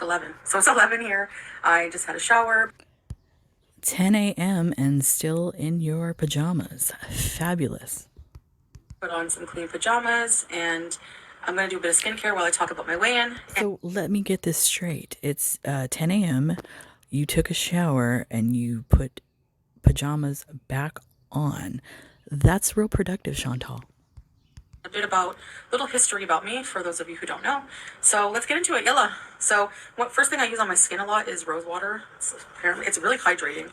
11. So it's 11 here. I just had a shower. 10 a.m. and still in your pajamas. Fabulous. Put on some clean pajamas, and I'm going to do a bit of skincare while I talk about my weigh-in. So let me get this straight. It's 10 a.m. You took a shower and you put pajamas back on. That's real productive, Chantal. A bit about little history about me for those of you who don't know. So let's get into it. Yalla. So first thing I use on my skin a lot is rose water. Apparently it's really hydrating.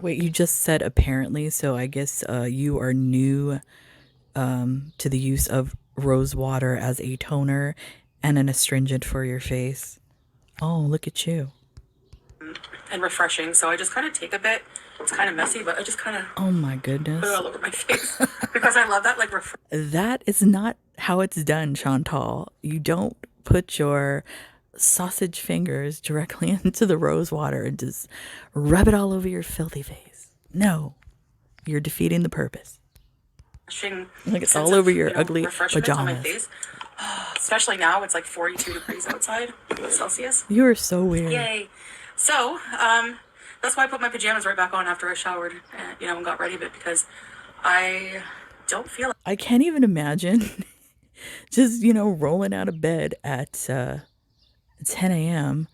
Wait, you just said apparently, so I guess you are new to the use of rose water as a toner and an astringent for your face. Oh, look at you. And refreshing. So I just kind of take a bit. It's kind of messy, but I just kind of Oh my put goodness. it all over my face because I love that like That is not how it's done, Chantal. You don't put your sausage fingers directly into the rose water and just rub it all over your filthy face. No, you're defeating the purpose. refreshing Like it's sense all of, over your ugly refreshment on my pajamas. face. Especially now, it's like 42 degrees outside Celsius. You are so weird. Yay. So, that's why I put my pajamas right back on after I showered, and got ready a bit because I don't feel like I can't even imagine just, rolling out of bed at 10 a.m.,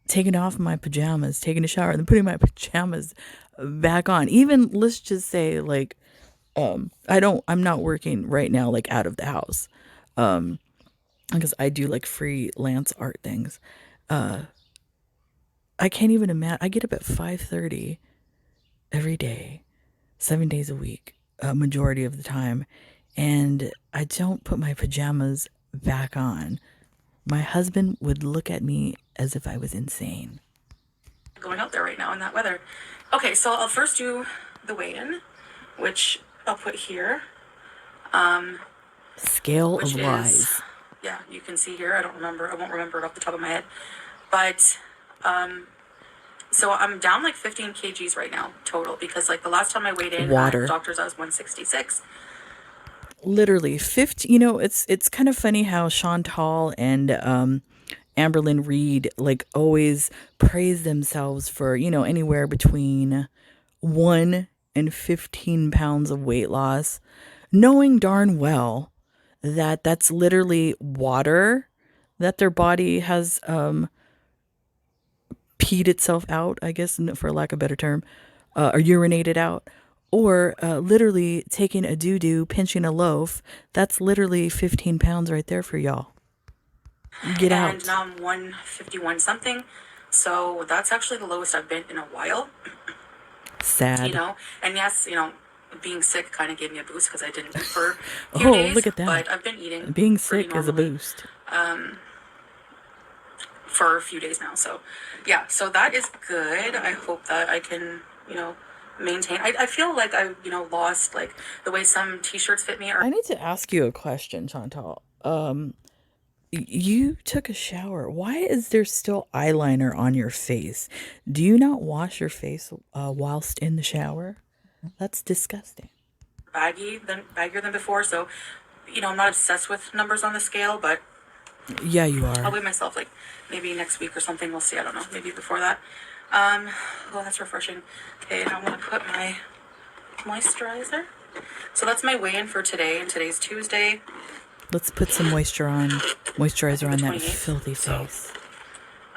taking off my pajamas, taking a shower, and then putting my pajamas back on. Even let's just say like I'm not working right now like out of the house. Because I do like freelance art things. I can't even imagine. I get up at 5:30 every day, 7 days a week, a majority of the time, and I don't put my pajamas back on. My husband would look at me as if I was insane. going out there right now in that weather. Okay, so I'll first do the weigh-in, which I'll put here, Scale which of is, lies. yeah, you can see here. I won't remember it off the top of my head. But, so I'm down like 15 kgs right now total because like the last time I weighed in Water. at doctor's, I was 166. Literally 50. It's kind of funny how Chantal and Amberlyn Reed like always praise themselves for, anywhere between 1 and 15 pounds of weight loss, knowing darn well that that's literally water that their body has peed itself out, I guess, for lack of a better term, or urinated out, or literally taking a doo-doo, pinching a loaf. That's literally 15 pounds right there for y'all. Get And out. now I'm 151 something. So that's actually the lowest I've been in a while, Sad. And yes, being sick kind of gave me a boost because I didn't eat for a few days. Look at that. But I've been eating Being pretty sick is a normally, boost. for a few days now. So yeah, so that is good. I hope that I can, maintain. I feel like I, lost like the way some t-shirts fit me. I need to ask you a question, Chantal. You took a shower. Why is there still eyeliner on your face? Do you not wash your face whilst in the shower? That's disgusting. Baggier than before. So, I'm not obsessed with numbers on the scale, but Yeah, you I'll are. weigh myself like maybe next week or something. We'll see. I don't know. Maybe before that. Well, that's refreshing. Okay, and I'm gonna put my moisturizer. So that's my weigh-in for today, and today's Tuesday. Let's put some moisturizer on that 28th. filthy face.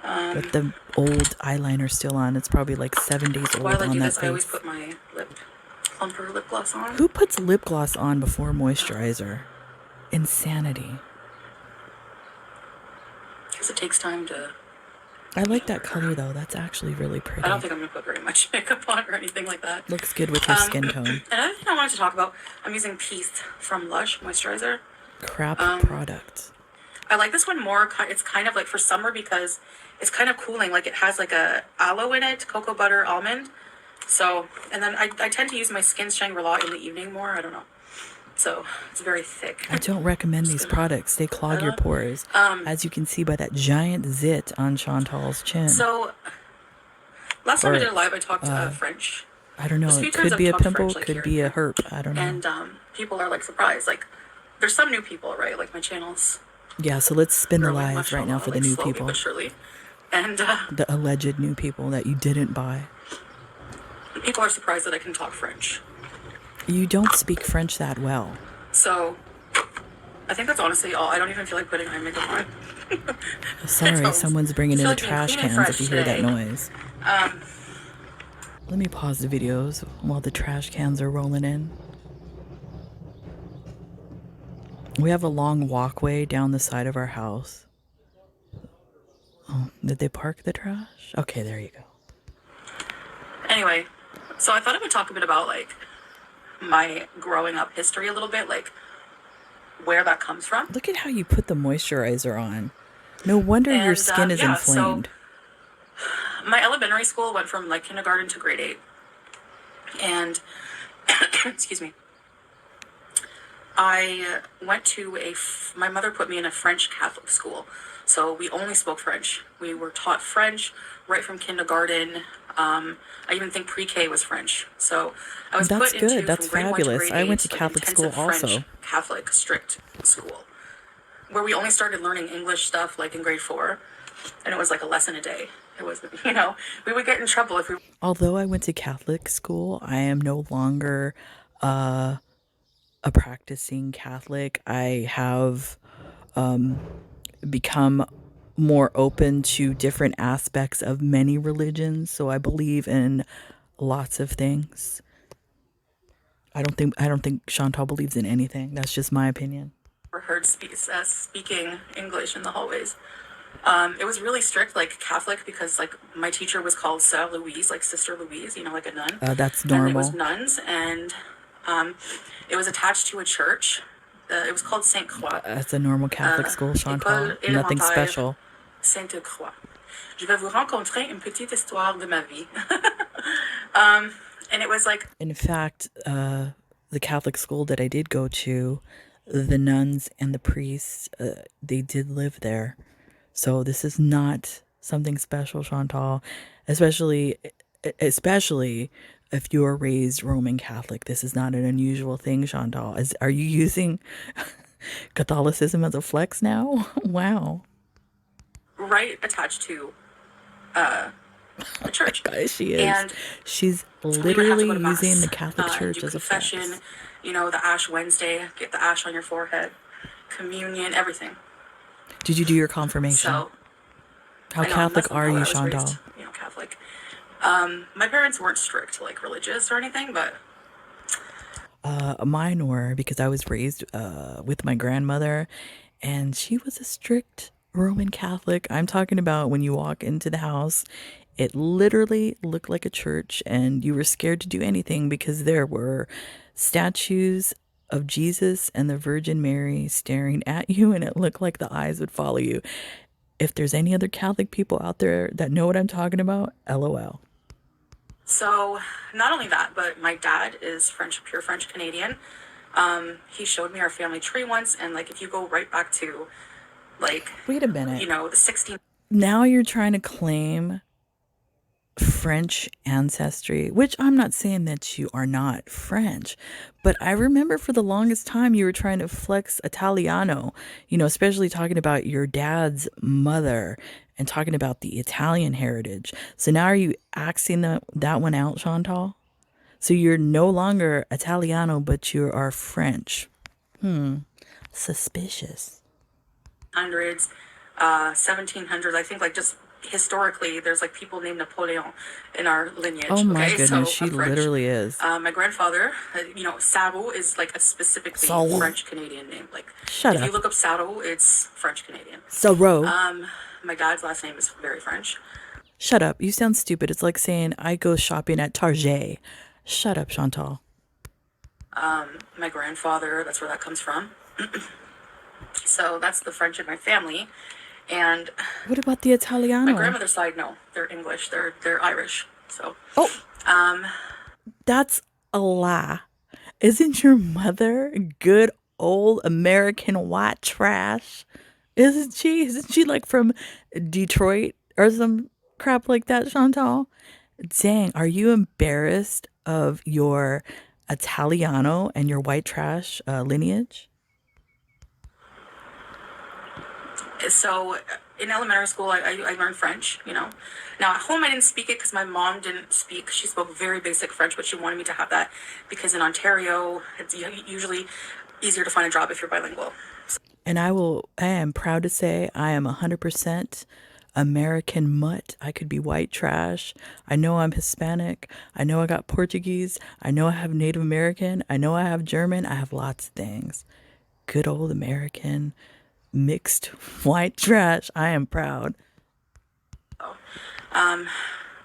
With the old eyeliner still on. It's probably like 7 days old While I on do that this, I always face. put my plumper lip gloss on. Who puts lip gloss on before moisturizer? Insanity. Because it takes time to. I like that color though. That's actually really I pretty. don't think I'm gonna put very much makeup on or anything like that. Looks good with your skin tone. Another thing I wanted to talk about, I'm using Peace from Lush moisturizer. Crap product. I like this one more. It's kind of like for summer because it's kind of cooling. Like it has like a aloe in it, cocoa butter, almond. So, and then I tend to use my Skin Shangri-La in the evening more. I don't know. So it's very thick. I don't recommend these products. They clog your pores. As you can see by that giant zit on Chantal's chin. So last time I did a live, I talked French. I don't know. There's a few It times could I've be a talked pimple, French, like, could here be and a herp. I don't know. And people are like surprised. Like there's some new people, right? Like my channel's Yeah, so let's spin the growing, lies right now mashallah, for the like new slowly but people, surely. And the alleged new people that you didn't buy. people are surprised that I can talk French. You don't speak French that well. So I think that's honestly all. I don't even feel like putting eye makeup on. I Sorry, don't. someone's I bringing feel in the like being trash clean and cans if fresh you hear that today. noise. Let me pause the videos while the trash cans are rolling in. We have a long walkway down the side of our house. Oh, did they park the trash? Okay, there you go. Anyway, so I thought I would talk a bit about like my growing up history a little bit, like where that comes from. Look at how you put the moisturizer on. No wonder your And skin is yeah, so inflamed. my elementary school went from like kindergarten to grade 8. And excuse me. I went to my mother put me in a French Catholic school. So we only spoke French. We were taught French right from kindergarten. I even think pre-K was French. So I was That's put good. into That's from grade 1 to fabulous. grade I went to 8, like Catholic school intensive French also. Catholic strict school, where we only started learning English stuff like in grade 4, and it was like a lesson a day. It was, we would get in trouble if we Although I went to Catholic school, I am no longer a practicing Catholic. I have become more open to different aspects of many religions, so I believe in lots of things. I don't think Chantal believes in anything. That's just my opinion. were heard speaking English in the hallways. It was really strict, like Catholic, because like my teacher was called Sœur Louise, like Sister Louise, like a nun, That's and it was normal. nuns, and um, it was attached to a church. It was called Sainte Croix, That's a normal Catholic school, École Chantal. Nothing élémentaire special. Sainte Croix. Je vais vous rencontrer une petite histoire de ma vie. And it was like In fact, the Catholic school that I did go to, the nuns and the priests, they did live there. So this is not something special, Chantal. Especially, especially if you are raised Roman Catholic. This is not an unusual thing, Chantal. Are you using Catholicism as a flex now? Wow. right attached to the church. Guys, she is. And She's we would have to literally go to using the mass Catholic and do Church as a confession, flex. the Ash Wednesday, get the ash on your forehead, communion, everything. Did you do your confirmation? So How I know I'm Catholic less than are that. you, I was raised, Chantal? Catholic. My parents weren't strict, like religious or anything, but Mine were because I was raised with my grandmother, and she was a strict Roman Catholic. I'm talking about when you walk into the house, it literally looked like a church, and you were scared to do anything because there were statues of Jesus and the Virgin Mary staring at you, and it looked like the eyes would follow you. If there's any other Catholic people out there that know what I'm talking about, LOL. so not only that, but my dad is French, pure French Canadian. He showed me our family tree once, and like if you go right back to like Wait a minute. the 16. Now you're trying to claim French ancestry, which I'm not saying that you are not French, but I remember for the longest time you were trying to flex Italiano, especially talking about your dad's mother and talking about the Italian heritage. So now are you axing that one out, Chantal? So you're no longer Italiano, but you are French. Suspicious. Hundreds, 1700s. I think like just historically, there's like people named Napoleon in our Oh lineage. my Okay, goodness, so she I'm French. literally is. My grandfather, Saro is like a specifically So, French Canadian name. Like shut if you up. look up Saro, it's French Canadian. So, My dad's last name is very French. shut up. You sound stupid. It's like saying I go shopping at Target. Shut up, Chantal. My grandfather, that's where that comes from. So that's the French in my family. And What about the my Italiano? grandmother's side, no, they're English. They're Irish. So Oh, that's a lie. Isn't your mother good old American white trash? Isn't she? Isn't she like from Detroit or some crap like that, Chantal? Dang, are you embarrassed of your Italiano and your white trash lineage? So in elementary school, I learned French, Now at home, I didn't speak it because my mom didn't speak. She spoke very basic French, but she wanted me to have that because in Ontario, it's usually easier to find a job if you're bilingual. And I am proud to say I am 100% American mutt. I could be white trash. I know I'm Hispanic. I know I got Portuguese. I know I have Native American. I know I have German. I have lots of things. Good old American mixed white trash. I am proud. So,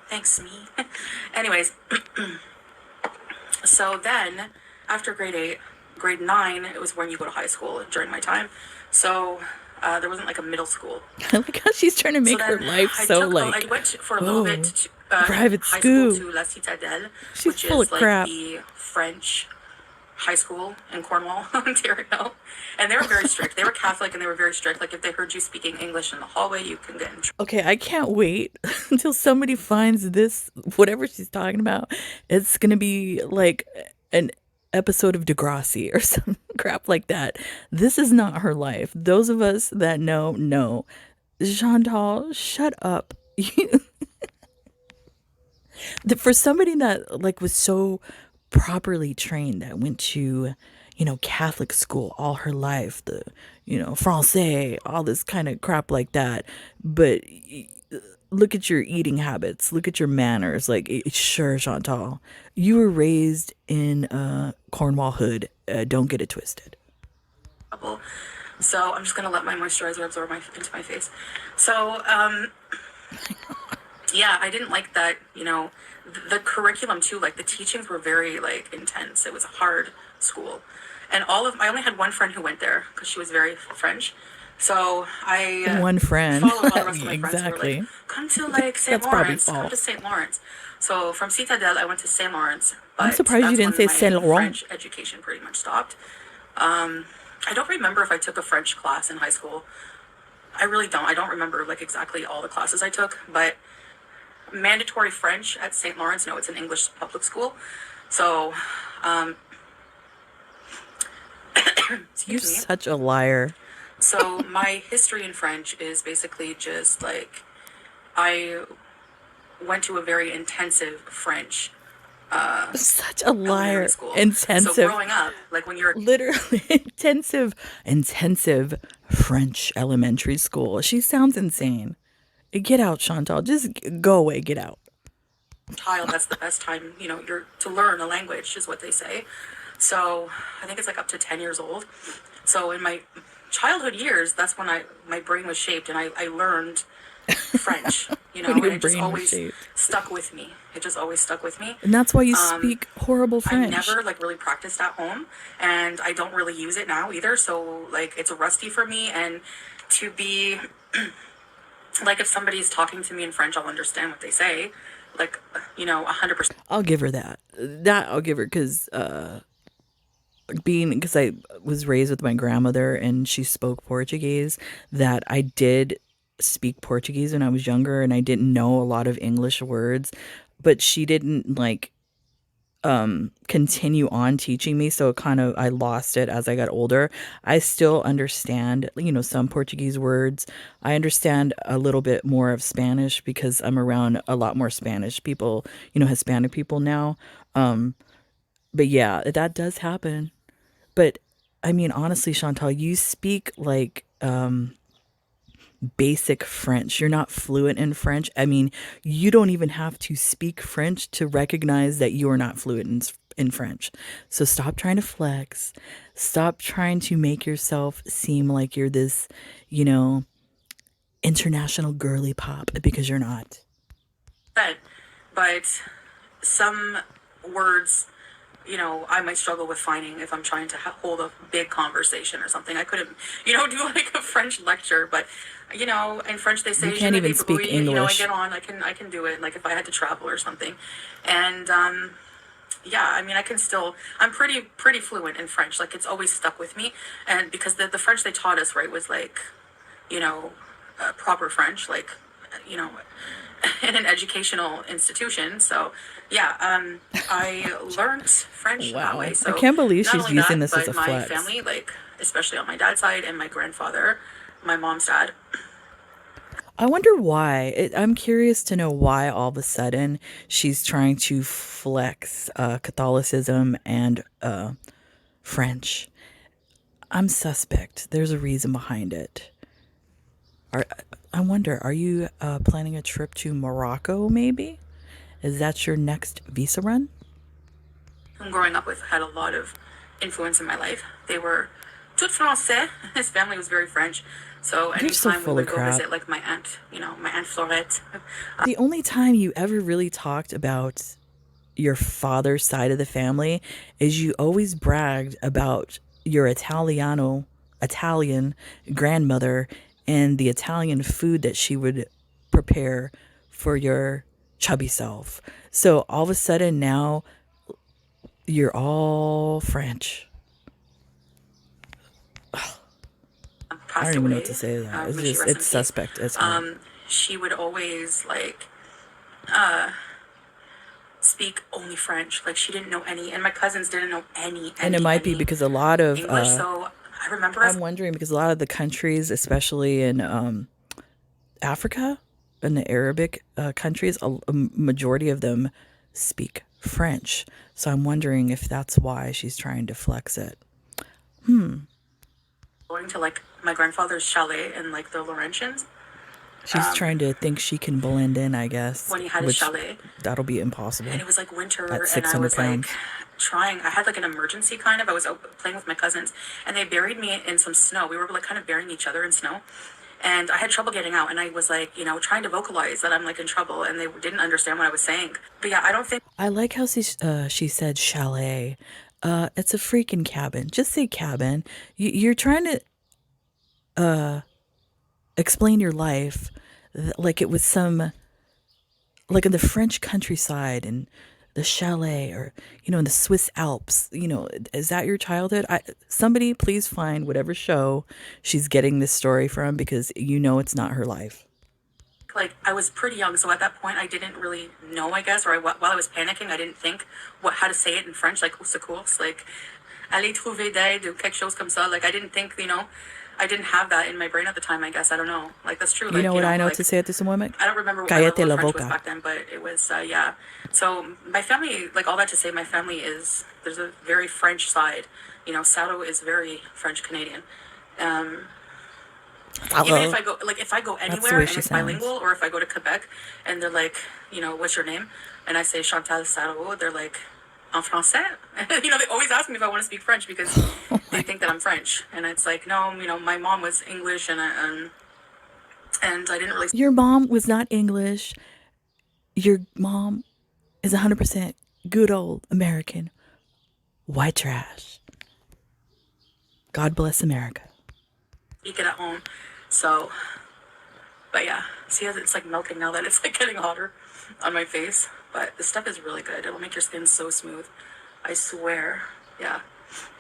thanks, me. Anyways, so then after grade 8, grade 9, it was when you go to high school during my time. So there wasn't like a middle school. I like how she's trying to So make her then life so like, I went for a little bit oh, in private high school school. to La Citadelle, She's which full of is like crap. the French high school in Cornwall, Ontario. And they were very strict. They were Catholic and they were very strict. Like if they heard you speaking English in the hallway, you can get in trouble. Okay, I can't wait until somebody finds this, whatever she's talking about. It's gonna be like an episode of Degrassi or some crap like that. This is not her life. Those of us that know. Chantal, shut up. For somebody that like was so properly trained, that went to Catholic school all her life, the français, all this kind of crap like that, but look at your eating habits, look at your manners, like sure, Chantal, you were raised in Cornwall hood, don't get it twisted. So I'm just gonna let my moisturizer absorb into my face. So yeah, I didn't like that. The curriculum too. Like the teachings were very like intense. It was a hard school, and I only had one friend who went there because she was very French. So I One friend. followed all the rest of my friends who were like, Exactly. "Come to like St. That's probably Lawrence. Come to false. St. Lawrence." So from Citadel, I went to St. Lawrence, I'm but surprised you that's didn't when say my Saint Laurent. French education pretty much stopped. I don't remember if I took a French class in high school. I really don't. I don't remember like exactly all the classes I took, but mandatory French at St. Lawrence. No, it's an English public school. So, um, You're excuse me. such a liar. So my history in French is basically just like I went to a very intensive French Such a elementary liar. school. So Intensive. growing up, like when you're Literally intensive French elementary school. She sounds insane. Get out, Chantal. Just go away. Get out. a child, that's the best time, you're to learn a language is what they say. So I think it's like up to 10 years old. So in my childhood years, that's when my brain was shaped and I learned French, When and your it just brain was always shaped. stuck with me. It just always stuck with me. And that's why you Um, speak horrible I French. never like really practiced at home and I don't really use it now either. So like it's rusty for me and to be like if somebody's talking to me in French, I'll understand what they say. Like, 100%. I'll give her that. That I'll give her because I was raised with my grandmother and she spoke Portuguese, that I did speak Portuguese when I was younger and I didn't know a lot of English words, but she didn't like continue on teaching me, so it kind of I lost it as I got older. I still understand, some Portuguese words. I understand a little bit more of Spanish because I'm around a lot more Spanish people, Hispanic people now. But yeah, that does happen. But I mean, honestly, Chantal, you speak like basic French. You're not fluent in French. I mean, you don't even have to speak French to recognize that you are not fluent in French. So stop trying to flex. Stop trying to make yourself seem like you're this, you know, international girly pop, because you're not. But some words, I might struggle with finding if I'm trying to hold a big conversation or something. I couldn't, do like a French lecture, but in French they You say "Je can't me even speak débrouille," I English. get on, I can do it. Like if I had to travel or something, and yeah, I mean, I'm pretty fluent in French. Like it's always stuck with me, and because the French they taught us, right, was like, you know, proper French, like, you know, in an educational institution. So yeah, I learned French that way. Wow. I So can't believe not she's only using that, this as but a my flex. family, like especially on my dad's side and my grandfather, my mom's dad. I wonder why. I'm curious to know why all of a sudden she's trying to flex Catholicism and French. I'm suspect. There's a reason behind it. Are, I wonder, are you planning a trip to Morocco maybe? Is that your next visa run? Growing up with had a lot of influence in my life. They were tout français. His family was very French. So You're so anytime we full of would go crap. visit like my aunt, my aunt Florette. The only time you ever really talked about your father's side of the family is you always bragged about your Italian grandmother and the Italian food that she would prepare for your chubby self. So all of a sudden now you're all French. I don't Passed even know what to away. say to that. It's May she just, rest in it's peace. suspect as hell. She would always speak only French. Like she didn't know any, and my cousins didn't know And it might be any because a lot of, English. So I remember I'm us wondering because a lot of the countries, especially in Africa and the Arabic countries, a majority of them speak French. So I'm wondering if that's why she's trying to flex it. going to like my grandfather's chalet in like the Laurentians She's trying to think she can blend in, I guess, when he had his which chalet, that'll be and impossible it was like at winter, and I 600 was like pounds. trying. I had like an emergency kind of. I was playing with my cousins, and they buried me in some snow. We were like kind of burying each other in snow. And I had trouble getting out, and I was like, trying to vocalize that I'm like in trouble, and they didn't understand what I was saying. But yeah, I don't think I like how she said chalet. It's a freaking cabin. Just say cabin. You're trying to explain your life like it was some like in the French countryside and the chalet or in the Swiss Alps. Is that your childhood? Somebody please find whatever show she's getting this story from because it's not her life. like I was pretty young, so at that point I didn't really know, I guess, or while I was panicking, I didn't think how to say it in French, like au secours, like aller trouver d'aide ou quelque chose comme ça. Like I didn't think, I didn't have that in my brain at the time. I guess I don't know. Like that's true. You Like know what I know to say at this moment? I don't remember what my Cállate level of la French was boca. back then, but it was yeah. So my family, like all that to say, my family there's a very French side. Sato is very French Canadian. Even if I go That's the anywhere way and she it's sounds. bilingual, or if I go to Quebec and they're like, what's your name? And I say Chantal Sato, they're like, en français? They always ask me if I want to speak French because they think that I'm French. And it's like, no, my mom was English, and I didn't really Your mom was not English. Your mom is 100% good old American white trash. God bless America. speak it at home. So, but yeah, see, it's like melting now that it's like getting hotter on my face. But this stuff is really good. It'll make your skin so smooth. I swear. Yeah.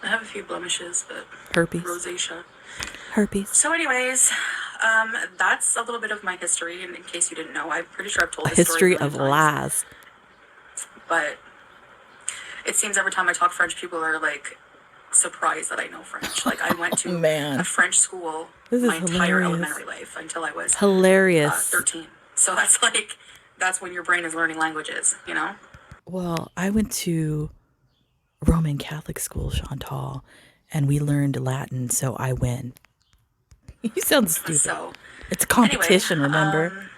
I have a few blemishes, but Herpes. rosacea. Herpes. So, anyways, that's a little bit of my history. And in case you didn't know, I'm pretty sure I've told A this story history a million of times. lies. But it seems every time I talk French, people are like surprised that I know French. Like I went to Man. a French school This is my entire hilarious. elementary life until I was Hilarious. 13. So that's when your brain is learning languages. Well, I went to Roman Catholic school, Chantal, and we learned Latin, so I win. You sound stupid. So It's a competition, anyway, remember?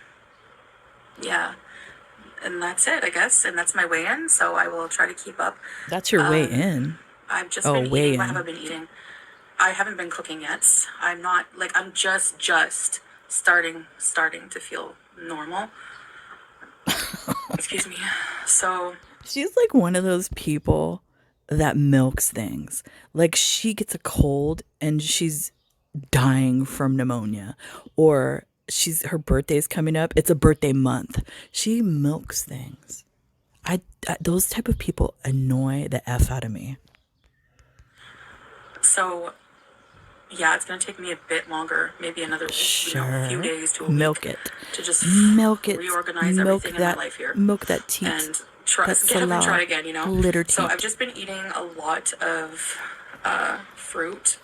yeah. And that's it, I guess. And that's my way in. So I will try to keep up. That's your way in. I've just Oh, been way eating. What in. have I been eating? I haven't been cooking yet. I'm not like I'm just starting to feel normal. Excuse me. So She's like one of those people that milks things. Like she gets a cold and she's dying from pneumonia, or her birthday's coming up. It's a birthday month. She milks things. Those type of people annoy the F out of me. so yeah, it's gonna take me a bit longer, maybe another few Sure. days to a Milk week it. to just Milk it. reorganize Milk everything in my that. life here. Milk that teat. And try That get up and try salah. again. Glitter So I've teat. just been eating a lot of fruit.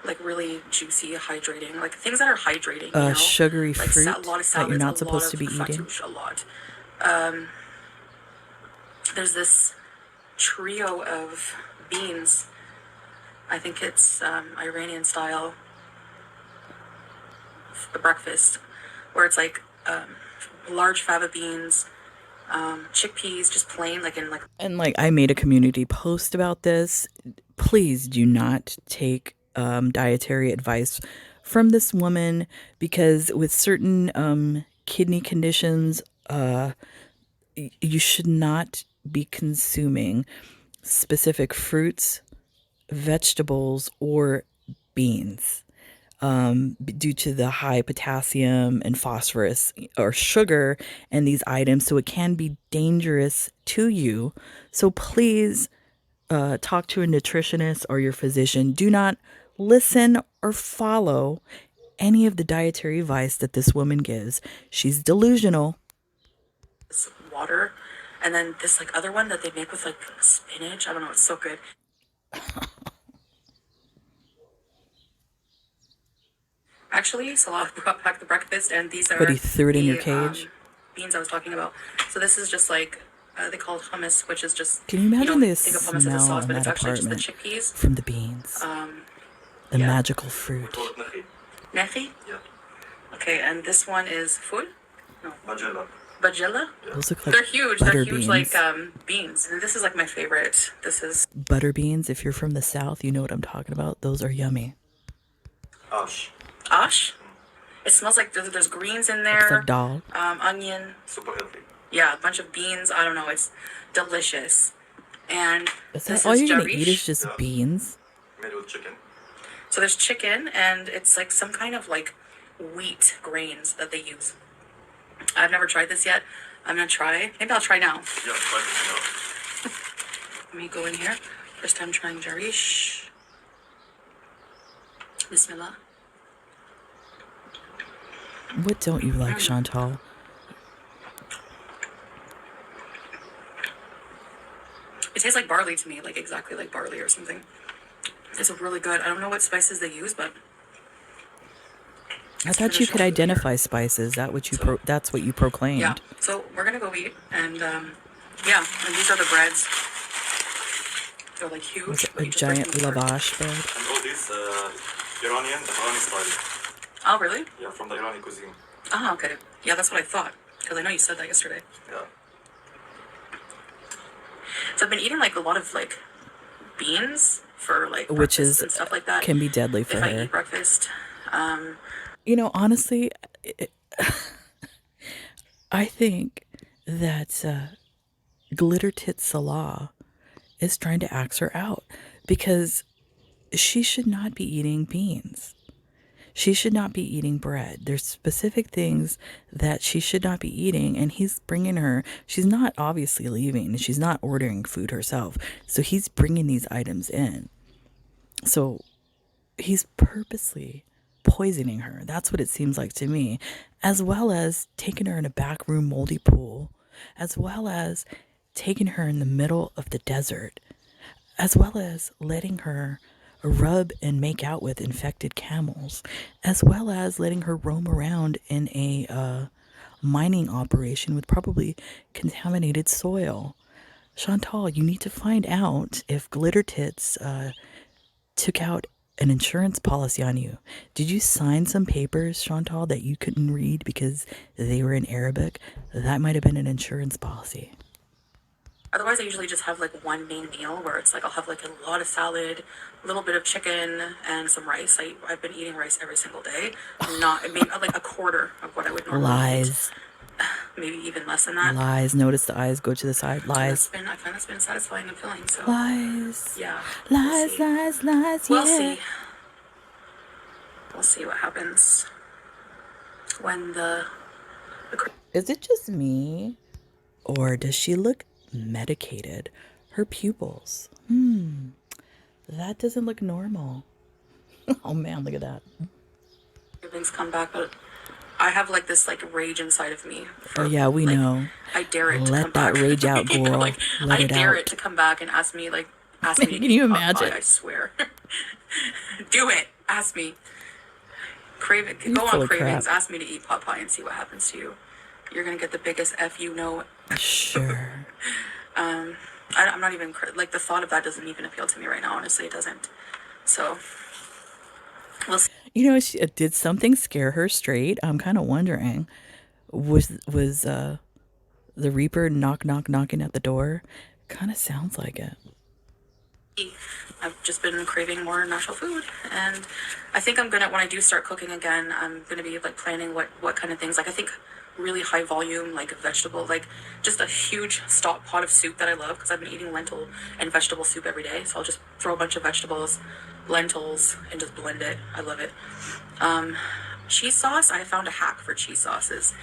like really juicy, hydrating, like things that are hydrating, you know, Sugary like a fruit lot of that you're salads, a not lot supposed of to be eating. fattoush, a lot. There's this trio of beans. I think it's Iranian style breakfast, where it's like large fava beans, chickpeas, just plain, like in like. And like I made a community post about this. Please do not take dietary advice from this woman because with certain kidney conditions, you should not be consuming specific fruits, vegetables, or beans due to the high potassium and phosphorus or sugar in these items. So it can be dangerous to you. So please talk to a nutritionist or your physician. Do not listen or follow any of the dietary advice that this woman gives. She's delusional. Water, and then this like other one that they make with like spinach. I don't know, it's so good. Actually, Salah brought back the breakfast, and these But he are threw it in your the cage. beans I was talking about. So this is just like they call it hummus, which is just, Can you you imagine know, the think of hummus as a smell sauce, in but that it's actually just the apartment chickpeas. from the beans? The Yeah. magical fruit. Nechi? Yeah. Okay, and this one is food? No. Bajela. Bajilla? Those look like They're huge. butter They're huge, beans. like beans. And this is like my favorite. This is Butter beans, if you're from the South, you know what I'm talking about. Those are yummy. Ash. ash. It smells like there's greens in It's there, like dal. onion. Super healthy. Yeah, a bunch of beans. I don't know. It's delicious. And Is this that all is you're gonna eat is jarish. just Yeah. beans? Made with chicken. So there's chicken, and it's like some kind of like wheat grains that they use. I've never tried this yet. I'm gonna try. Maybe I'll try now. Yeah, try it now. Let me go in here. First time trying jarish. Bismillah. What don't you like, Chantal? It tastes like barley to me, like exactly like barley or something. It's really good. I don't know what spices they use, but I thought you could traditional food here. identify spices. That's what you Yeah. proclaimed. So we're gonna go eat, and yeah, and these are the breads. They're like huge. Was it but a you just break giant them apart. lavash bread? And all this Iranian style. Oh, really? Yeah, from the Iranian cuisine. Oh, okay. Yeah, that's what I thought. Because I know you said that yesterday. Yeah. So I've been eating like a lot of like beans for like Which breakfast is and stuff like that. can be deadly for If I her. eat breakfast, You know, honestly, I think that Glitter Tit Salah is trying to axe her out because she should not be eating beans. She should not be eating bread. There's specific things that she should not be eating, and he's bringing her. She's not obviously leaving. She's not ordering food herself. So he's bringing these items in. So he's purposely poisoning her. That's what it seems like to me, as well as taking her in a back room moldy pool, as well as taking her in the middle of the desert, as well as letting her rub and make out with infected camels, as well as letting her roam around in a mining operation with probably contaminated soil. Chantal, you need to find out if Glitter Tits took out an insurance policy on you. Did you sign some papers, Chantal, that you couldn't read because they were in Arabic? That might have been an insurance policy. otherwise I usually just have like one main meal where it's like I'll have like a lot of salad, a little bit of chicken, and some rice. I've been eating rice every single day. Not maybe like a quarter of what I would normally Lies. eat. Maybe even less than that. Lies. Notice the eyes go to the side. Lies. I find that's been satisfying and filling. So Lies. yeah. Lies, lies, lies, We'll yeah. see. We'll see what happens when the Is it just me? Or does she look medicated? Her pupils. That doesn't look normal. Oh man, look at that. cravings come back, but I have like this like rage inside of me. Oh yeah, we like, know. I dare it to Let come that back. rage out, You know, girl. like Let I it dare out. it to come back and ask me to Can you eat pot pie, imagine? I swear. Do it. Ask me. Craving. You're Go full on of crap. cravings. Ask me to eat pot pie and see what happens to you. You're gonna get the biggest F you know. Sure. I'm not even like the thought of that doesn't even appeal to me right now. Honestly, it doesn't. So we'll see. Did something scare her straight? I'm kind of wondering. Was the Reaper knocking at the door? Kind of sounds like it. I've just been craving more natural food, and I think I'm gonna when I do start cooking again, I'm gonna be like planning what kind of things. Like I think really high volume, like vegetable, like just a huge stock pot of soup that I love because I've been eating lentil and vegetable soup every day. So I'll just throw a bunch of vegetables, lentils, and just blend it. I love it. Cheese sauce. I found a hack for cheese sauces.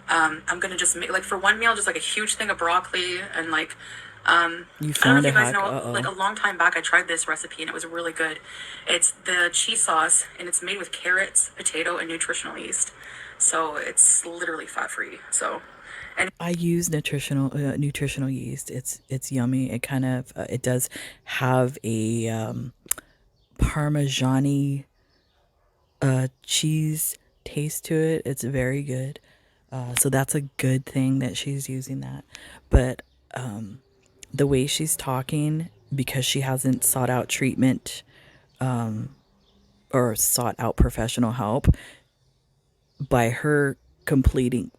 I'm gonna just make like for one meal, just like a huge thing of broccoli and like You I don't know found if a you guys hack? know, like Uh-oh. a long time back, I tried this recipe and it was really good. It's the cheese sauce and it's made with carrots, potato, and nutritional yeast. So it's literally fat free. So, and I use nutritional yeast. It's yummy. It kind of it does have a parmesan cheese taste to it. It's very good. So that's a good thing that she's using that. But the way she's talking, because she hasn't sought out treatment or sought out professional help, by her completely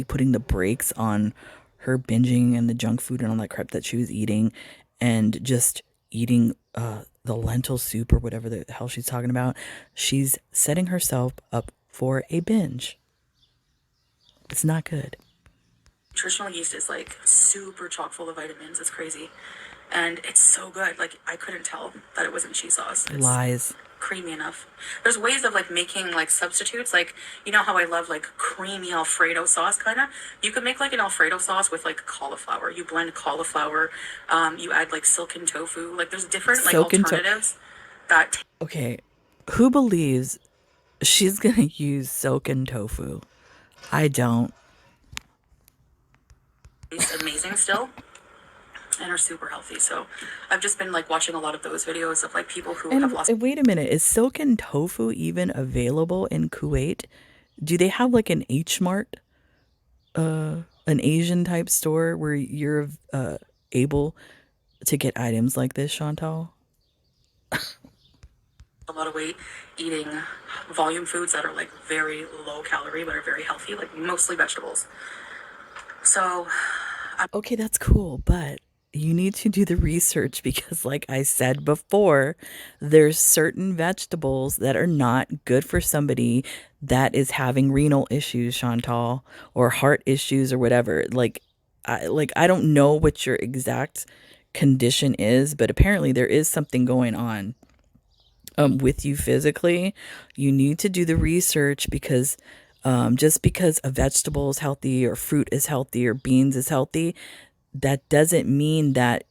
putting the brakes on her binging and the junk food and all that crap that she was eating, and just eating the lentil soup or whatever the hell she's talking about, she's setting herself up for a binge. It's not good. nutritional yeast is like super chock full of vitamins. It's crazy. And it's so good. Like I couldn't tell that it wasn't cheese sauce. It's Lies. creamy enough. There's ways of like making like substitutes. Like you know how I love like creamy Alfredo sauce kind of. You could make like an Alfredo sauce with like cauliflower. You blend cauliflower. You add like silken tofu. Like there's different like Soak into. alternatives that Okay, who believes she's gonna use silken tofu? I don't. taste amazing still and are super healthy. So I've just been like watching a lot of those videos of like people who have lost. And wait a minute, is silken tofu even available in Kuwait? Do they have like an H Mart, an Asian type store where you're able to get items like this, Chantal? A lot of weight eating volume foods that are like very low calorie but are very healthy, like mostly vegetables. So Okay, that's cool, but you need to do the research because, like I said before, there's certain vegetables that are not good for somebody that is having renal issues, Chantal, or heart issues or whatever. I don't know what your exact condition is, but apparently there is something going on with you physically. You need to do the research because just because a vegetable is healthy or fruit is healthy or beans is healthy, that doesn't mean that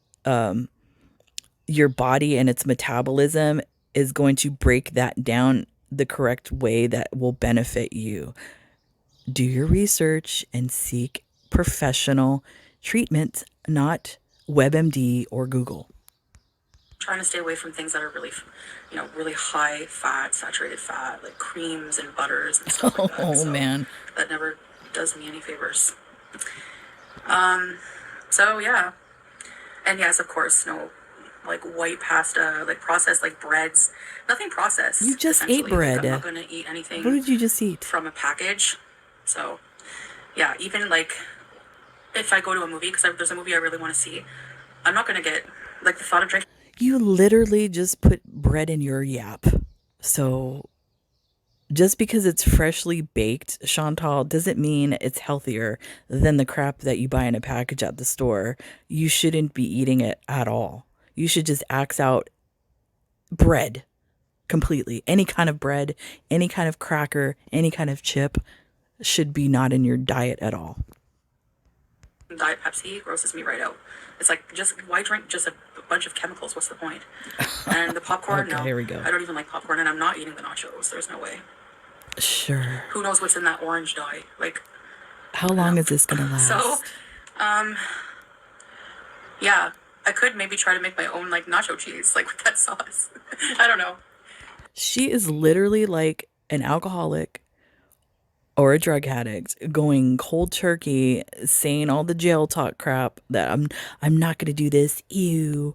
your body and its metabolism is going to break that down the correct way that will benefit you. Do your research and seek professional treatment, not WebMD or Google. trying to stay away from things that are really, really high fat, saturated fat, like creams and butters and stuff like that. Oh So man. that never does me any favors. So yeah, and yes, of course, no, like white pasta, like processed, like breads, nothing processed. You just ate essentially. Like, I'm not bread. gonna eat What anything did you just eat? from a package. So yeah, even like if I go to a movie, because there's a movie I really want to see, I'm not gonna get like the thought of drinking. You literally just put bread in your yap. So just because it's freshly baked, Chantal, doesn't mean it's healthier than the crap that you buy in a package at the store. You shouldn't be eating it at all. You should just axe out bread completely. Any kind of bread, any kind of cracker, any kind of chip should be not in your diet at all. Diet Pepsi grosses me right out. It's like, just why drink just a bunch of chemicals? What's the point? And the popcorn, Okay, no. here we go. I don't even like popcorn, and I'm not eating the nachos. There's no way. Sure. Who knows what's in that orange dye? Like, How long is this going to last? so, yeah, I could maybe try to make my own like nacho cheese, like with that sauce. I don't know. She is literally like an alcoholic or a drug addict going cold turkey, saying all the jail talk crap that I'm not going to do this. Ew.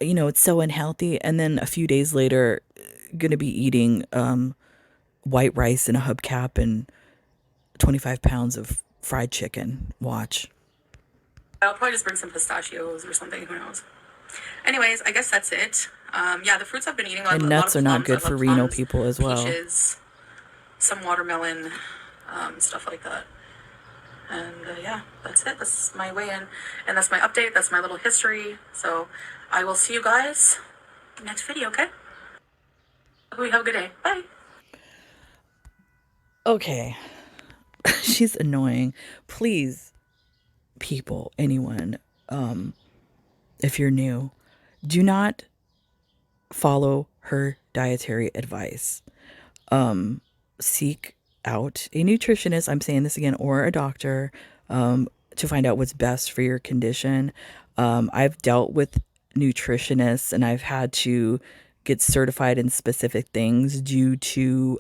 You know, it's so unhealthy. And then a few days later, going to be eating white rice in a hubcap and 25 pounds of fried chicken. Watch. I'll probably just bring some pistachios or something. Who knows? Anyways, I guess that's it. Yeah, the fruits I've been eating, And a lot nuts of are not plums. I good for love renal plums, people as well. peaches, some watermelon, stuff like that. And yeah, that's it. That's my weigh-in, and that's my update. That's my little history. So I will see you guys next video. Okay? Hope you have a good day. Bye. Okay. She's annoying. Please, people, anyone, if you're new, do not follow her dietary advice. Seek out a nutritionist, I'm saying this again, or a doctor, to find out what's best for your condition. I've dealt with nutritionists and I've had to get certified in specific things due to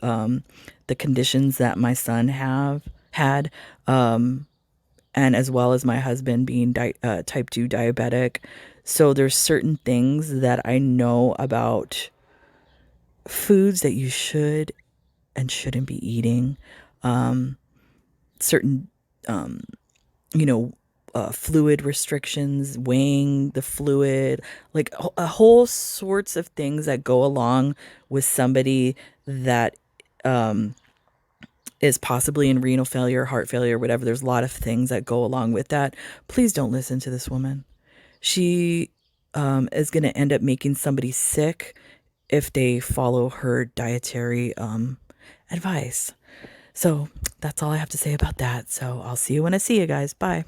the conditions that my son have had, and as well as my husband being type 2 diabetic. So there's certain things that I know about foods that you should and shouldn't be eating. Certain, you know, fluid restrictions, weighing the fluid, like a whole sorts of things that go along with somebody that is possibly in renal failure, heart failure, whatever. There's a lot of things that go along with that. Please don't listen to this woman. She is going to end up making somebody sick if they follow her dietary advice. So that's all I have to say about that. So I'll see you when I see you guys. Bye.